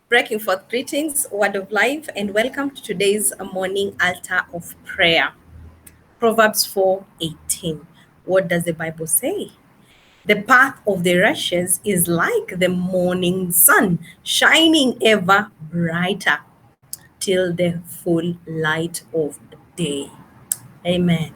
Breaking forth greetings, word of life, and welcome to today's morning altar of prayer. Proverbs 4:18. What does the Bible say? The path of the righteous is like the morning sun, shining ever brighter till the full light of day. Amen.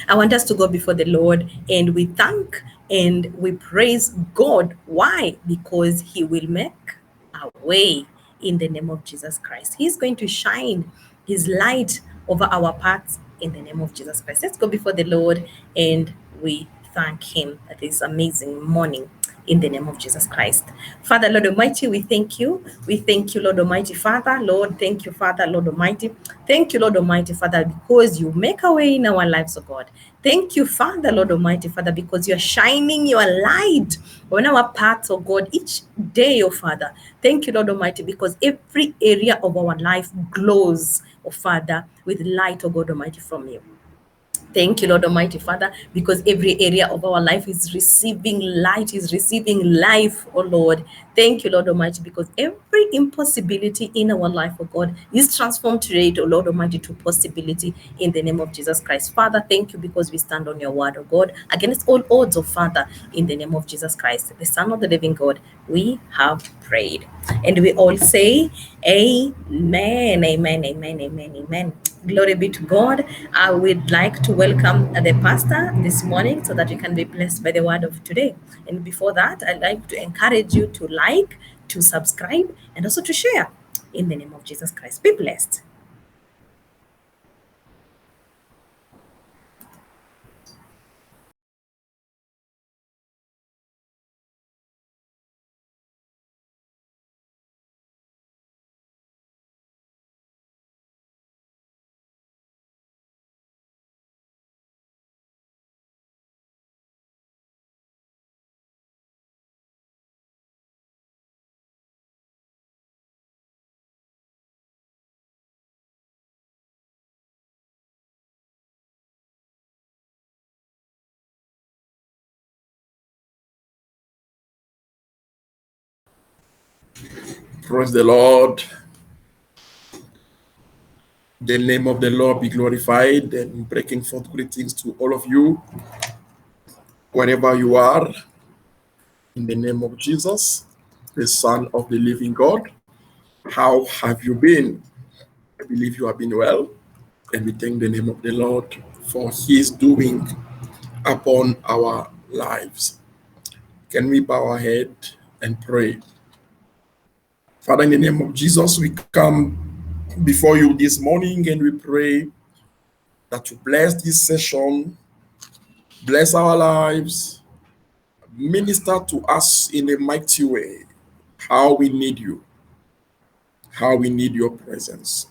I want us to go before the Lord and we thank and we praise God. Why? Because He will make a way in the name of Jesus Christ. He's going to shine His light over our paths in the name of Jesus Christ. Let's go before the Lord and we thank Him at this amazing morning in the name of Jesus Christ. Father, Lord Almighty, we thank you. We thank you, Lord Almighty, Father. Lord, thank you, Father, Lord Almighty. Thank you, Lord Almighty, Father, because you make a way in our lives, oh God. Thank you, Father, Lord Almighty, Father, because you're shining your light on our paths, oh God, each day, oh Father. Thank you, Lord Almighty, because every area of our life glows, oh Father, with light, oh God Almighty, from you. Thank you, Lord Almighty Father, because every area of our life is receiving light, is receiving life, oh Lord. Thank you, Lord Almighty, because every impossibility in our life, oh God, is transformed today, oh Lord Almighty, to possibility in the name of Jesus Christ. Father, thank you because we stand on your word, oh God, against all odds, oh Father, in the name of Jesus Christ, the Son of the living God. We have prayed. And we all say, Amen, amen, amen, amen, amen. Glory be to God. I would like to welcome the pastor this morning so that you can be blessed by the word of today. And before that, I'd like to encourage you to like, to subscribe, and also to share in the name of Jesus Christ. Be blessed. Praise the Lord. The name of the Lord be glorified, and breaking forth greetings to all of you, wherever you are, in the name of Jesus, the Son of the living God. How have you been? I believe you have been well, and we thank the name of the Lord for His doing upon our lives. Can we bow our head and pray? Father, in the name of Jesus, we come before you this morning and we pray that you bless this session, bless our lives, minister to us in a mighty way. How we need you, how we need your presence,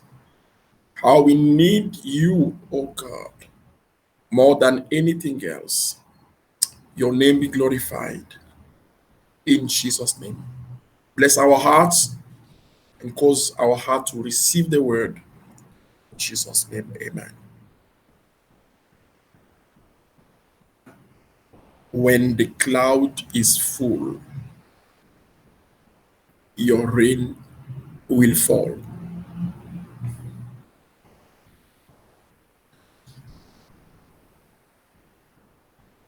how we need you, oh God, more than anything else. Your name be glorified in Jesus' name. Bless our hearts and cause our heart to receive the word. In Jesus' name, amen. When the cloud is full, your rain will fall.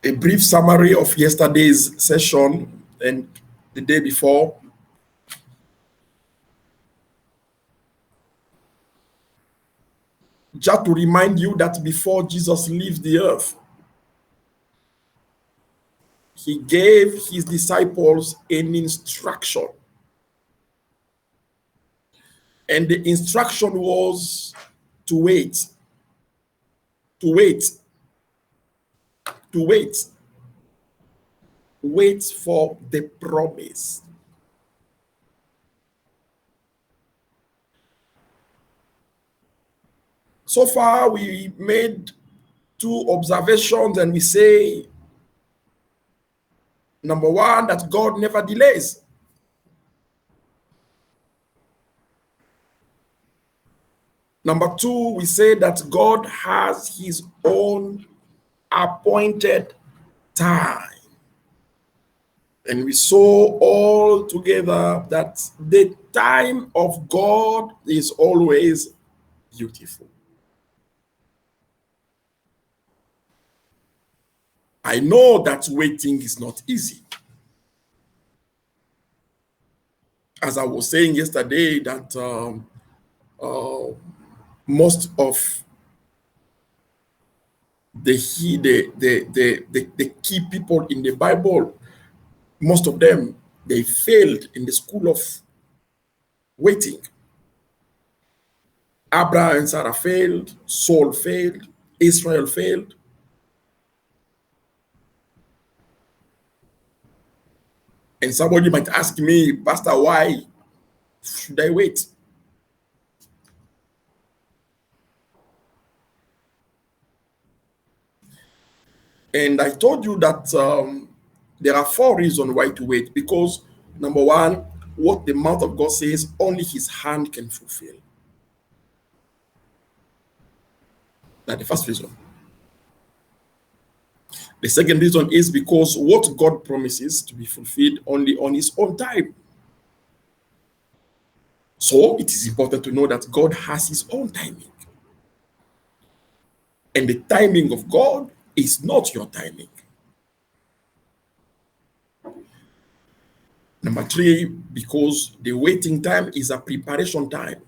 A brief summary of yesterday's session and the day before. Just to remind you that before Jesus leaves the earth, he gave his disciples an instruction. And the instruction was to wait, to wait, to wait, wait for the promise. So far, we made two observations, and we say, number one, that God never delays. Number two, we say that God has his own appointed time. And we saw all together that the time of God is always beautiful. I know that waiting is not easy. As I was saying yesterday, that most of the key people in the Bible, most of them, they failed in the school of waiting. Abraham and Sarah failed, Saul failed, Israel failed. And somebody might ask me, Pastor, why should I wait? And I told you that there are 4 reasons why to wait. Because, number one, what the mouth of God says, only his hand can fulfill. That's the first reason. The second reason is because what God promises to be fulfilled only on his own time. So it is important to know that God has his own timing. And the timing of God is not your timing. Number 3, because the waiting time is a preparation time.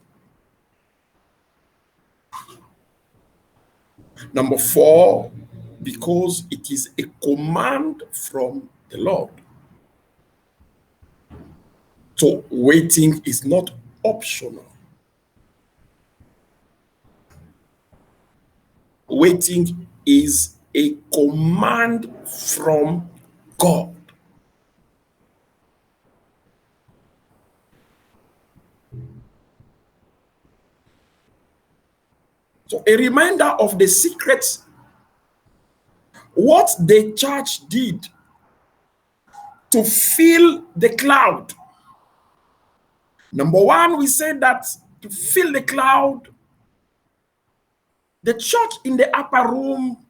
Number 4, because it is a command from the Lord. So waiting is not optional. Waiting is a command from God. So a reminder of the secrets, what the church did to fill the cloud. Number 1, we said that to fill the cloud, the church in the upper room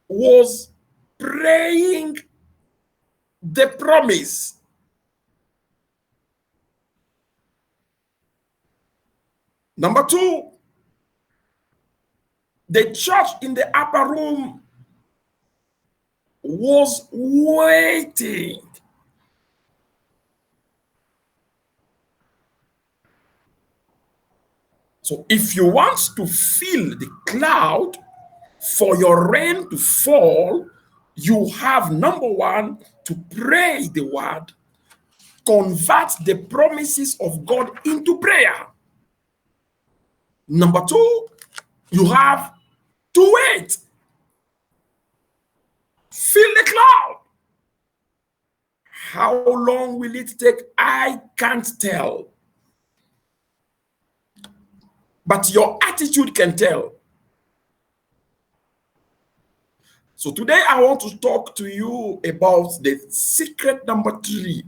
was praying the promise. Number 2, the church in the upper room was waiting. So if you want to fill the cloud for your rain to fall, you have, number 1, to pray the word, convert the promises of God into prayer. Number 2, you have to wait. Fill the cloud. How long will it take? I can't tell. But your attitude can tell. So today I want to talk to you about the secret number 3.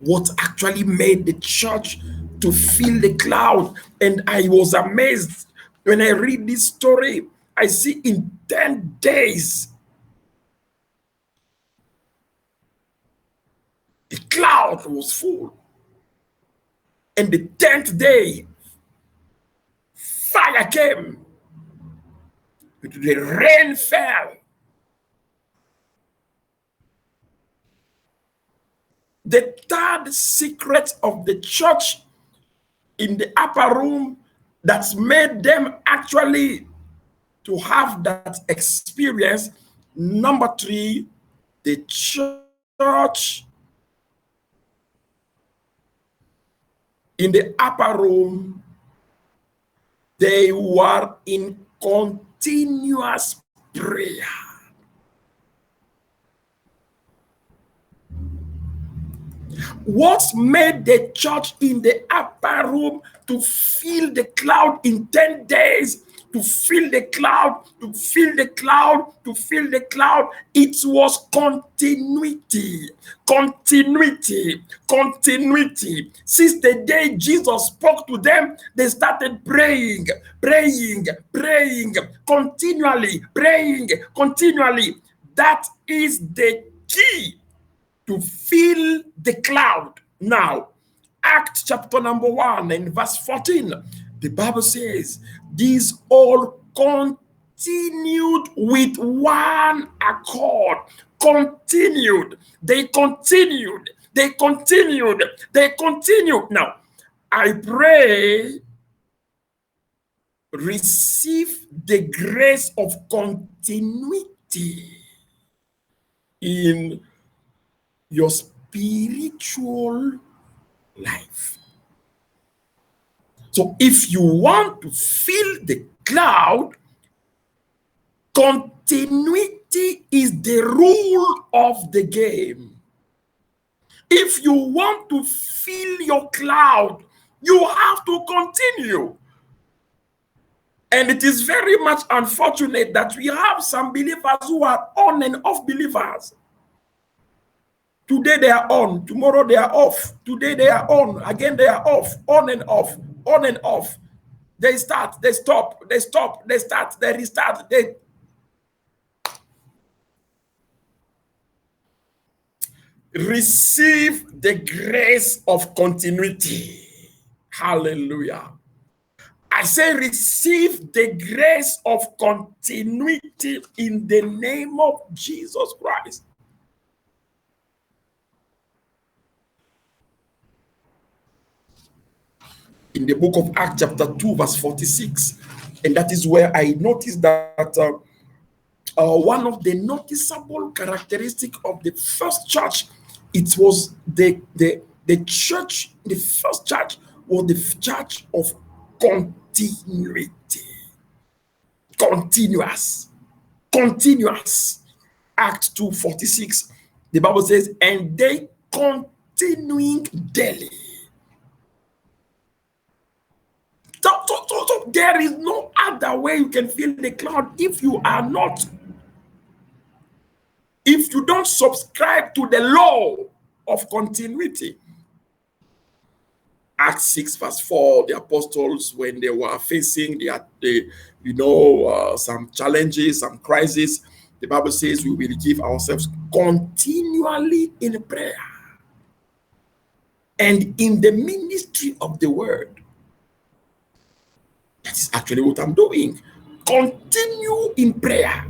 What actually made the church to fill the cloud. And I was amazed when I read this story. I see in 10 days, the cloud was full. And the 10th day, fire came. The rain fell. The third secret of the church in the upper room that's made them actually to have that experience. Number 3, the church in the upper room, they were in continuous prayer. What made the church in the upper room to fill the cloud in 10 days? To fill the cloud, to fill the cloud, to fill the cloud. It was continuity, continuity, continuity. Since the day Jesus spoke to them, they started praying, praying, praying, continually, praying, continually. That is the key to fill the cloud. Now, Acts chapter number 1 and verse 14, the Bible says, these all continued with one accord. Continued. They continued. They continued. They continued. Now, I pray, receive the grace of continuity in your spiritual life. So if you want to fill the cloud, continuity is the rule of the game. If you want to fill your cloud, you have to continue. And it is very much unfortunate that we have some believers who are on and off believers. Today they are on, tomorrow they are off. Today they are on, again they are off, on and off, on and off. They start, they stop, they stop, they start, they restart. They receive the grace of continuity. Hallelujah. I say receive the grace of continuity in the name of Jesus Christ. In the book of Acts chapter 2 verse 46, and that is where I noticed that one of the noticeable characteristics of the first church, it was the church, the first church was the church of continuity. Continuous. Acts 2:46, the Bible says, and they continuing daily. So there is no other way you can fill the cloud if you don't subscribe to the law of continuity. Acts 6 verse 4, the apostles, when they were facing some challenges, some crises, the Bible says we will give ourselves continually in prayer and in the ministry of the word. That is actually what I'm doing. Continue in prayer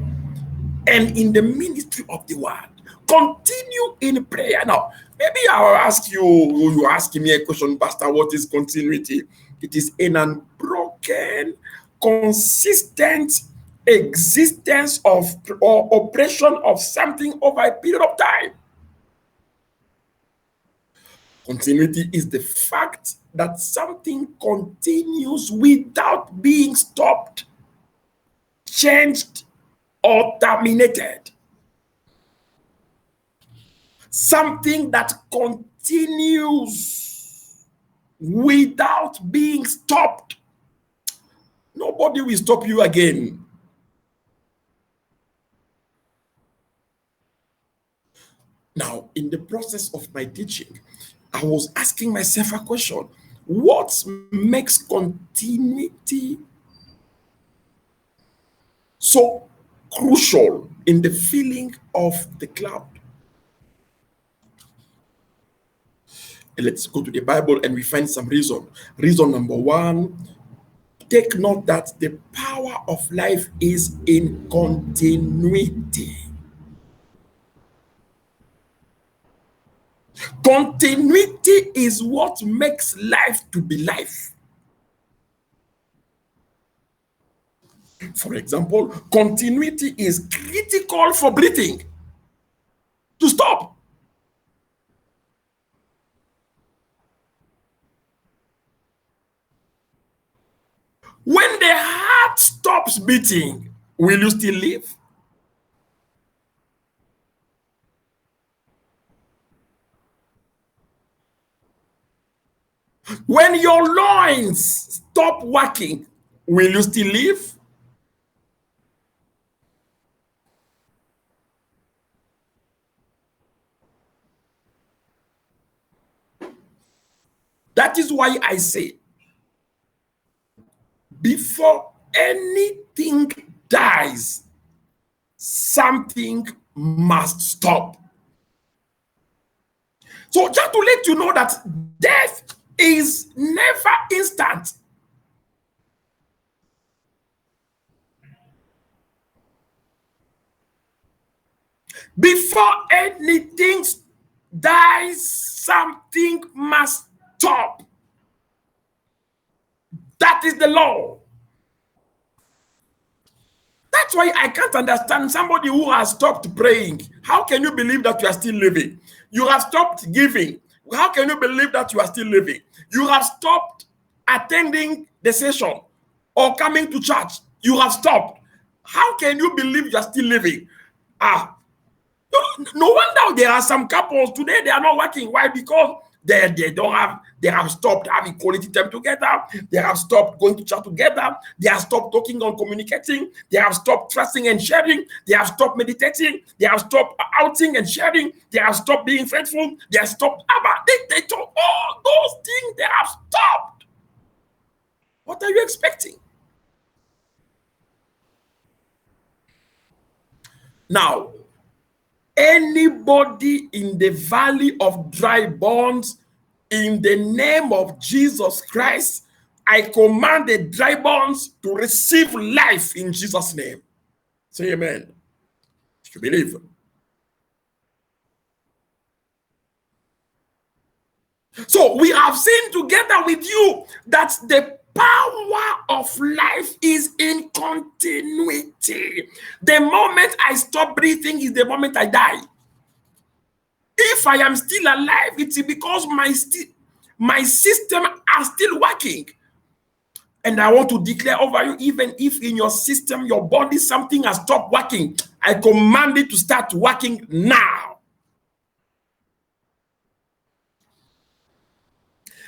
and in the ministry of the word. Continue in prayer. Now, maybe I'll ask you, you're asking me a question, Pastor, what is continuity? It is an unbroken, consistent existence of or operation of something over a period of time. Continuity is the fact that something continues without being stopped, changed, or terminated. Something that continues without being stopped. Nobody will stop you again. Now, in the process of my teaching, I was asking myself a question. What makes continuity so crucial in the filling of the cloud? And let's go to the Bible and we find some reason. Reason number one, take note that the power of life is in continuity. Continuity is what makes life to be life. For example, continuity is critical for breathing. To stop. When the heart stops beating, will you still live? When your loins stop working, will you still live? That is why I say, before anything dies, something must stop. So just to let you know that death is never instant. Before anything dies, something must stop. That is the law. That's why I can't understand somebody who has stopped praying. How can you believe that you are still living? You have stopped giving. How can you believe that you are still living? You have stopped attending the session or coming to church. You have stopped. How can you believe you are still living? No wonder there are some couples today, they are not working. Why? Because they have stopped having quality time together. They have stopped going to church together. They have stopped talking or communicating. They have stopped trusting and sharing. They have stopped meditating. They have stopped outing and sharing. They have stopped being faithful. They have stopped. They talk all those things. They have stopped. What are you expecting? Now, anybody in the valley of dry bones, in the name of Jesus Christ, I command the dry bones to receive life in Jesus' name. Say amen. You believe? So we have seen together with you that the power of life is in continuity. The moment I stop breathing is the moment I die. If I am still alive, it's because my system are still working. And I want to declare over you, even if in your system, your body, something has stopped working, I command it to start working now.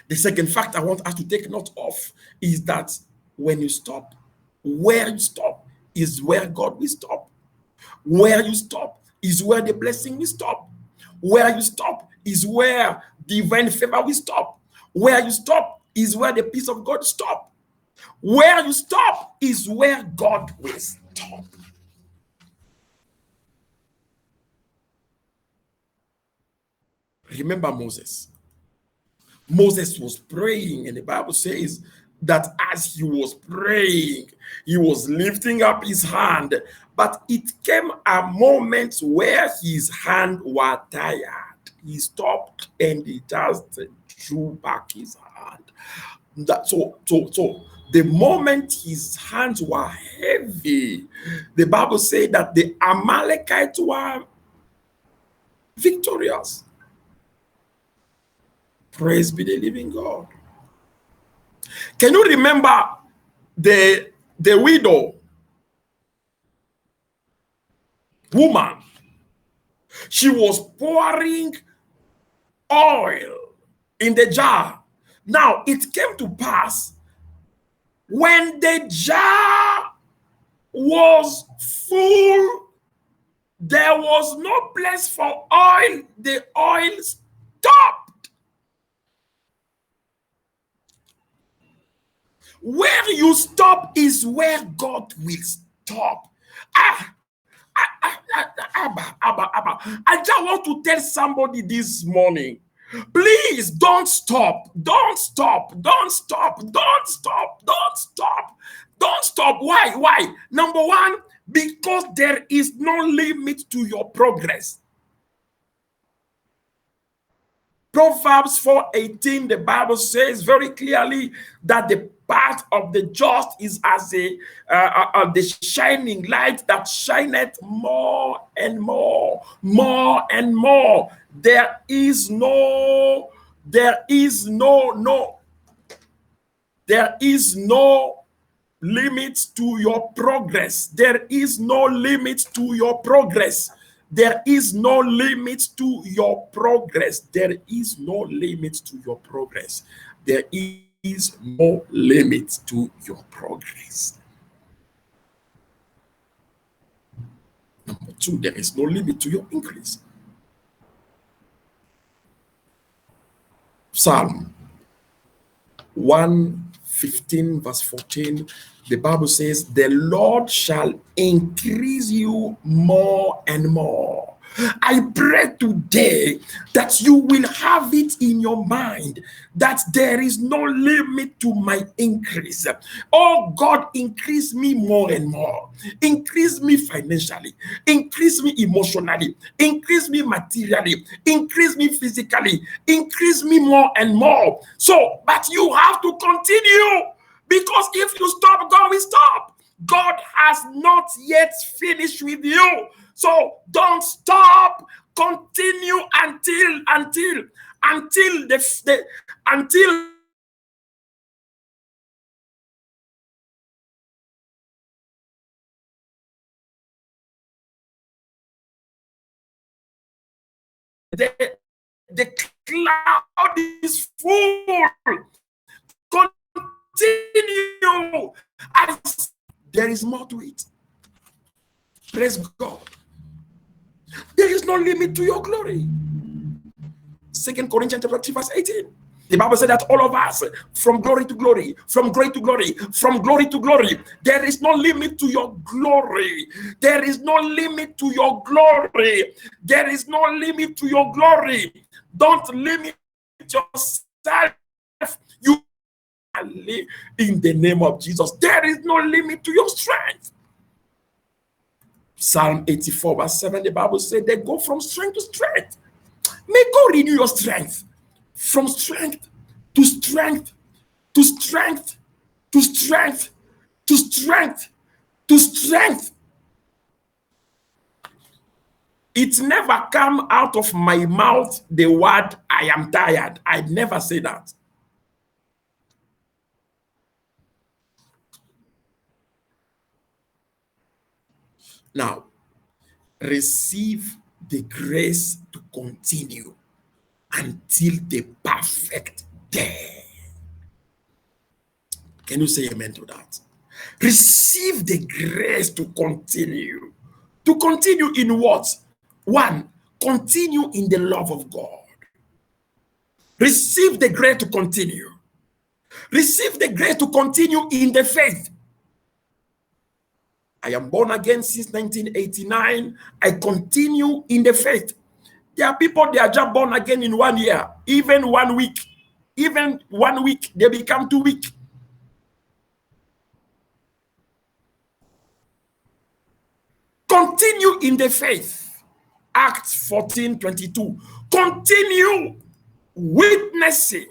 The second fact I want us to take note of is that when you stop, where you stop is where God will stop. Where you stop is where the blessing will stop. Where you stop is where divine favor will stop. Where you stop is where the peace of God stop. Where you stop is where God will stop. Remember Moses. Moses was praying, and the Bible says that as he was praying, he was lifting up his hand, but it came a moment where his hand was tired. He stopped and he just drew back his hand. So the moment his hands were heavy, the Bible said that the Amalekites were victorious. Praise be the living God. Can you remember the widow woman? She was pouring oil in the jar. Now it came to pass when the jar was full, there was no place for oil. The oil stopped. Where you stop is where God will stop. I just want to tell somebody this morning, please don't stop. Don't stop. Don't stop. Don't stop. Don't stop. Don't stop. Why? Number one, because there is no limit to your progress. Proverbs 4:18, the Bible says very clearly that the path of the just is as the shining light that shineth more and more, more and more. There is no limit to your progress. There is no limit to your progress. There is no limit to your progress. There is no limit to your progress. there is no limit to your progress. Number two, there is no limit to your increase. Psalm 115 verse 14, the Bible says, the Lord shall increase you more and more. I pray today that you will have it in your mind that there is no limit to my increase. Oh God, increase me more and more. Increase me financially. Increase me emotionally. Increase me materially. Increase me physically. Increase me more and more. So, but you have to continue, because if you stop, God will stop. God has not yet finished with you. So don't stop. Continue until the cloud is full. Continue. As there is more to it. Praise God. There is no limit to your glory. 2 Corinthians chapter 3 verse 18. The Bible said that all of us, from glory to glory, from glory to glory, from glory to glory, there is no limit to your glory. There is no limit to your glory. There is no limit to your glory. Don't limit yourself. You live in the name of Jesus. There is no limit to your strength. Psalm 84 verse 7, the Bible said they go from strength to strength. May God renew your strength. From strength to strength to strength to strength to strength to strength. It never come out of my mouth the word I am tired. I never say that. Now, receive the grace to continue until the perfect day. Can you say amen to that? Receive the grace to continue. To continue in what? One, continue in the love of God. Receive the grace to continue. Receive the grace to continue in the faith. I am born again since 1989. I continue in the faith. There are people, they are just born again in 1 year, even 1 week. Even 1 week, they become 2 weeks. Continue in the faith. Acts 14:22. Continue witnessing.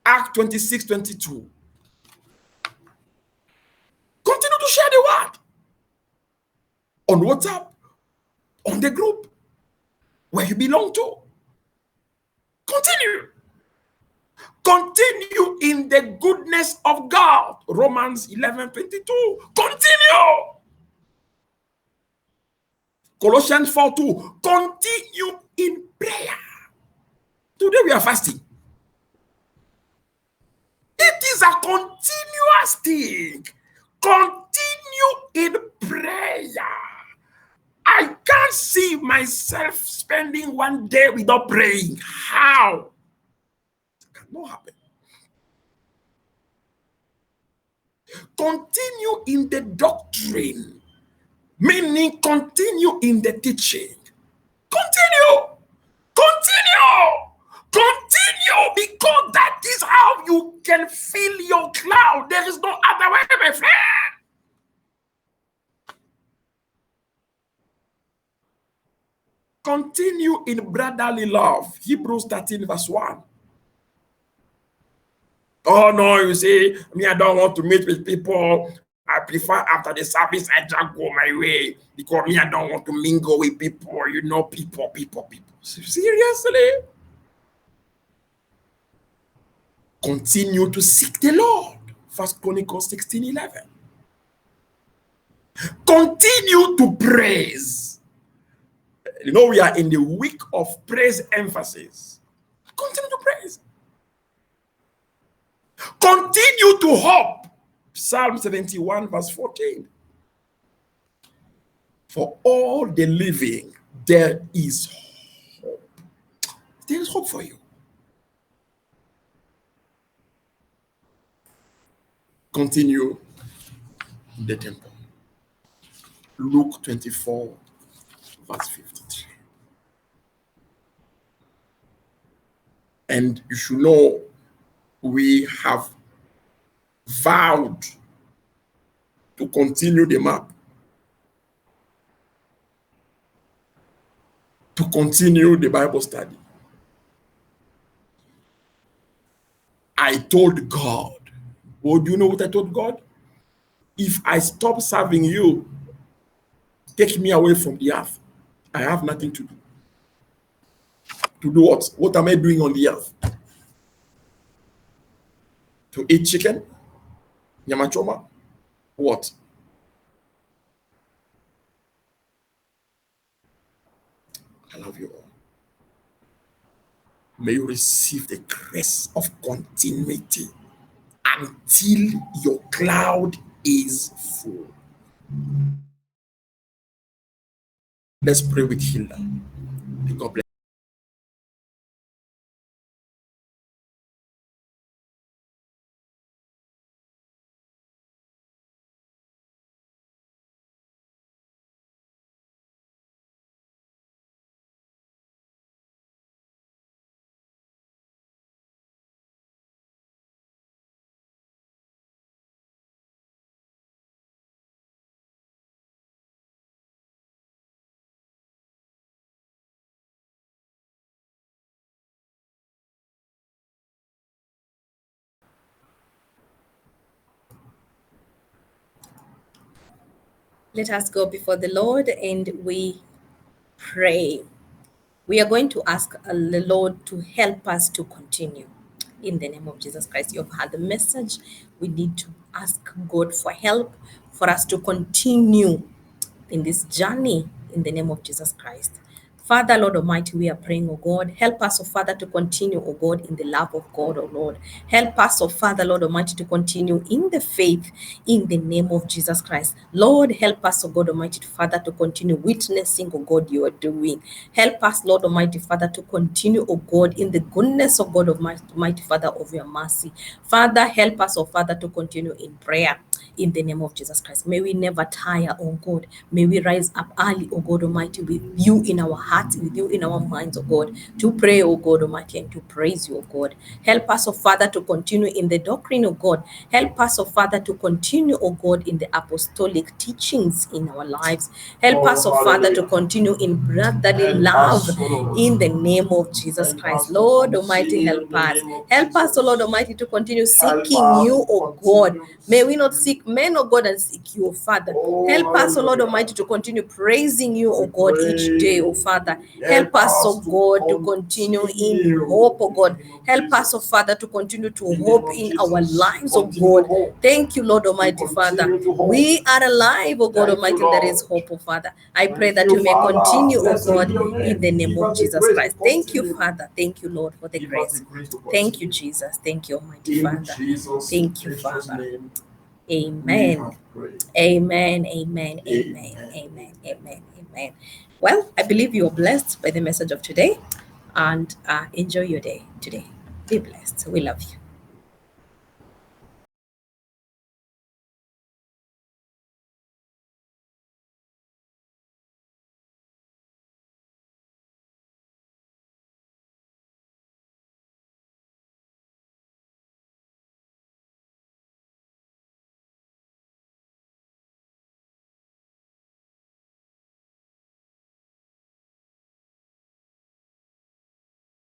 Acts 26:22. Continue to share the word on WhatsApp, on the group where you belong to. Continue. Continue in the goodness of God. Romans 11:22. Continue. Colossians 4:2. Continue in prayer. Today we are fasting. It is a continuous thing. Continue in prayer. I can't see myself spending 1 day without praying. How? It cannot happen. Continue in the doctrine, meaning continue in the teaching. Continue. Continue. Continue, because that is how you can fill your cloud. There is no other way, my friend. Continue in brotherly love. Hebrews 13 verse 1. Oh no, you say, me, I don't want to meet with people. I prefer after the service, I just go my way. Because me, I don't want to mingle with people. You know, people. Seriously? Continue to seek the Lord. 1 Chronicles 16:11. Continue to praise. You know, we are in the week of praise emphasis. Continue to praise. to hope. Psalm 71 verse 14. For all the living, there is hope. There is hope for you. Continue in the temple. Luke 24 verse 53. And you should know we have vowed to continue the map, to continue the Bible study. I told God, well, do you know what I told God? If I stop serving you, take me away from the earth. I have nothing to do. To do what? What am I doing on the earth? To eat chicken? Nyamachoma? What? I love you all. May you receive the grace of continuity until your cloud is full. Let's pray with Hilda. God bless. Let us go before the Lord and we pray. We are going to ask the Lord to help us to continue. In the name of Jesus Christ, you've heard the message. We need to ask God for help for us to continue in this journey in the name of Jesus Christ. Father, Lord Almighty, we are praying, oh God. Help us, oh Father, to continue, oh God, in the love of God, oh Lord. Help us, oh Father, Lord Almighty, to continue in the faith in the name of Jesus Christ. Lord, help us, oh God Almighty, Father, to continue witnessing, oh God, you are doing. Help us, Lord Almighty, Father, to continue, oh God, in the goodness of God Almighty, Father, of your mercy. Father, help us, oh Father, to continue in prayer. In the name of Jesus Christ. May we never tire, oh God. May we rise up early, oh God Almighty, with you in our hearts, with you in our minds, oh God, to pray, oh God Almighty, and to praise you, oh God. Help us, oh Father, to continue in the doctrine of God. Help us, oh Father, to continue, oh God, in the apostolic teachings in our lives. Help us, oh Father, to continue in brotherly love in the name of Jesus Christ. Lord Almighty, help us. Help us, oh Lord Almighty, to continue seeking you, oh God. May we not seek men, oh God, and seek you, oh Father. Help us, oh Lord Almighty, to continue praising you, oh God, each day, oh Father. Help us, oh God, to continue in hope, oh God. Help us, oh Father, to continue to hope in our lives, oh God. Thank you, Lord Almighty, Father. We are alive, oh God Almighty, there is hope, oh Father. I pray that you may continue, oh God, in the name of Jesus Christ. Thank you, Father. Thank you, Lord, for the grace. Thank you, Jesus. Thank you, Almighty Father. Thank you, Father. Amen. Amen. Amen. Amen. Amen. Amen. Amen. Well, I believe you are blessed by the message of today and enjoy your day today. Be blessed. We love you.